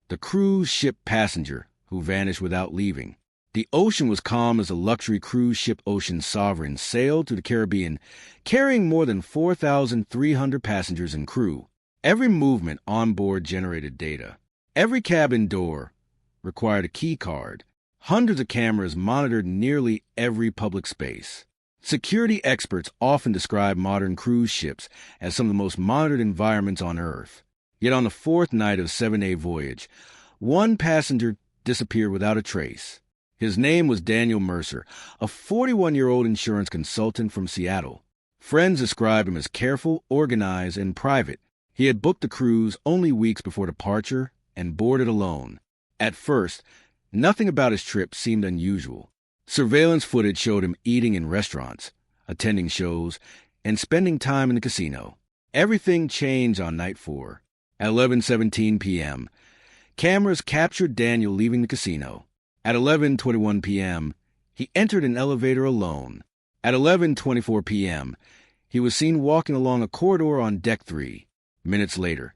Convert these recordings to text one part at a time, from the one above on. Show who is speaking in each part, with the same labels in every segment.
Speaker 1: the cruise ship passenger who vanished without leaving. The ocean was calm as the luxury cruise ship Ocean Sovereign sailed to the Caribbean, carrying more than 4,300 passengers and crew. Every movement on board generated data. Every cabin door required a key card. Hundreds of cameras monitored nearly every public space. Security experts often describe modern cruise ships as some of the most monitored environments on Earth. Yet on the fourth night of a 7-day voyage, one passenger disappeared without a trace. His name was Daniel Mercer, a 41-year-old insurance consultant from Seattle. Friends described him as careful, organized, and private. He had booked the cruise only weeks before departure and boarded alone. At first, nothing about his trip seemed unusual. Surveillance footage showed him eating in restaurants, attending shows, and spending time in the casino. Everything changed on night 4. At 11:17 p.m., cameras captured Daniel leaving the casino. At 11:21 p.m., he entered an elevator alone. At 11:24 p.m., he was seen walking along a corridor on Deck 3. Minutes later,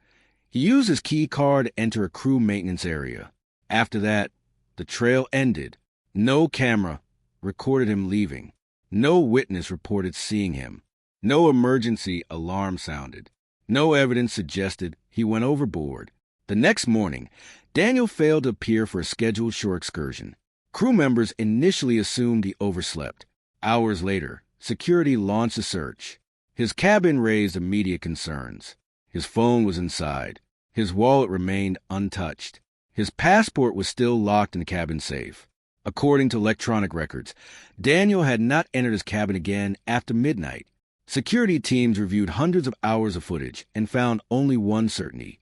Speaker 1: he used his key card to enter a crew maintenance area. After that, the trail ended. No camera recorded him leaving. No witness reported seeing him. No emergency alarm sounded. No evidence suggested he went overboard. The next morning, Daniel failed to appear for a scheduled shore excursion. Crew members initially assumed he overslept. Hours later, security launched a search. His cabin raised immediate concerns. His phone was inside. His wallet remained untouched. His passport was still locked in the cabin safe. According to electronic records, Daniel had not entered his cabin again after midnight. Security teams reviewed hundreds of hours of footage and found only one certainty.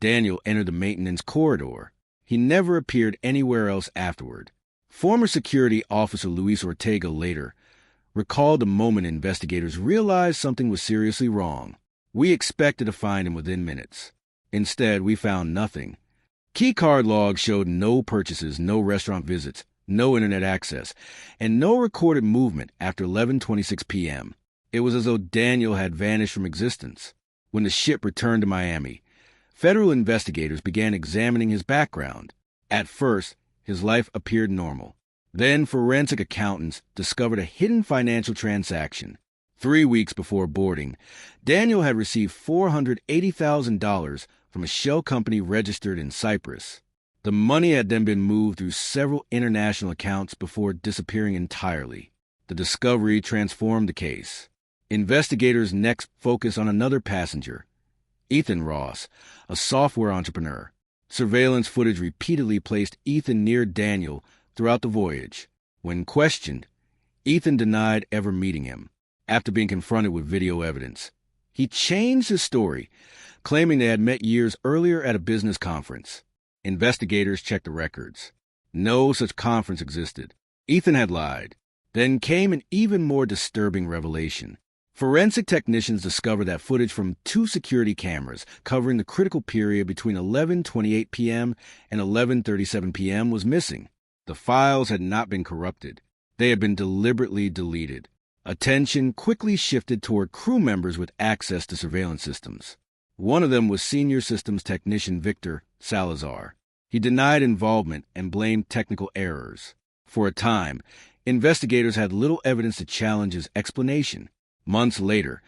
Speaker 1: Daniel entered the maintenance corridor. He never appeared anywhere else afterward. Former security officer Luis Ortega later recalled the moment investigators realized something was seriously wrong. We expected to find him within minutes. Instead, we found nothing. Keycard logs showed no purchases, no restaurant visits, no internet access, and no recorded movement after 11:26 p.m. It was as though Daniel had vanished from existence. When the ship returned to Miami, federal investigators began examining his background. At first, his life appeared normal. Then forensic accountants discovered a hidden financial transaction. 3 weeks before boarding, Daniel had received $480,000 from a shell company registered in Cyprus. The money had then been moved through several international accounts before disappearing entirely. The discovery transformed the case. Investigators next focused on another passenger, Ethan Ross, a software entrepreneur. Surveillance footage repeatedly placed Ethan near Daniel throughout the voyage. When questioned, Ethan denied ever meeting him. After being confronted with video evidence, he changed his story, claiming they had met years earlier at a business conference. Investigators checked the records. No such conference existed. Ethan had lied. Then came an even more disturbing revelation. Forensic technicians discovered that footage from 2 security cameras covering the critical period between 11:28 p.m. and 11:37 p.m. was missing. The files had not been corrupted. They had been deliberately deleted. Attention quickly shifted toward crew members with access to surveillance systems. One of them was senior systems technician Victor Salazar. He denied involvement and blamed technical errors. For a time, investigators had little evidence to challenge his explanation. Months later,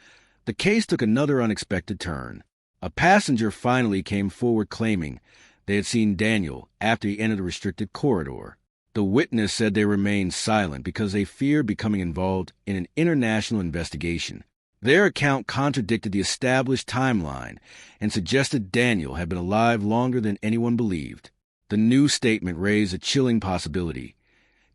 Speaker 1: the case took another unexpected turn. A passenger finally came forward claiming they had seen Daniel after he entered the restricted corridor. The witness said they remained silent because they feared becoming involved in an international investigation. Their account contradicted the established timeline and suggested Daniel had been alive longer than anyone believed. The new statement raised a chilling possibility.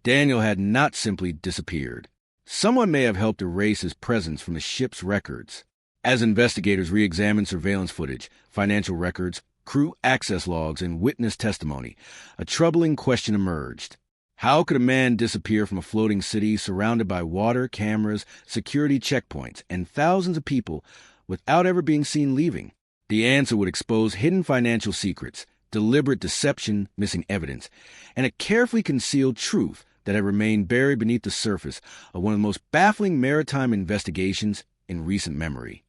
Speaker 1: Daniel had not simply disappeared. Someone may have helped erase his presence from the ship's records. As investigators re-examined surveillance footage, financial records, crew access logs, and witness testimony, a troubling question emerged. How could a man disappear from a floating city surrounded by water, cameras, security checkpoints, and thousands of people without ever being seen leaving? The answer would expose hidden financial secrets, deliberate deception, missing evidence, and a carefully concealed truth that had remained buried beneath the surface of one of the most baffling maritime investigations in recent memory.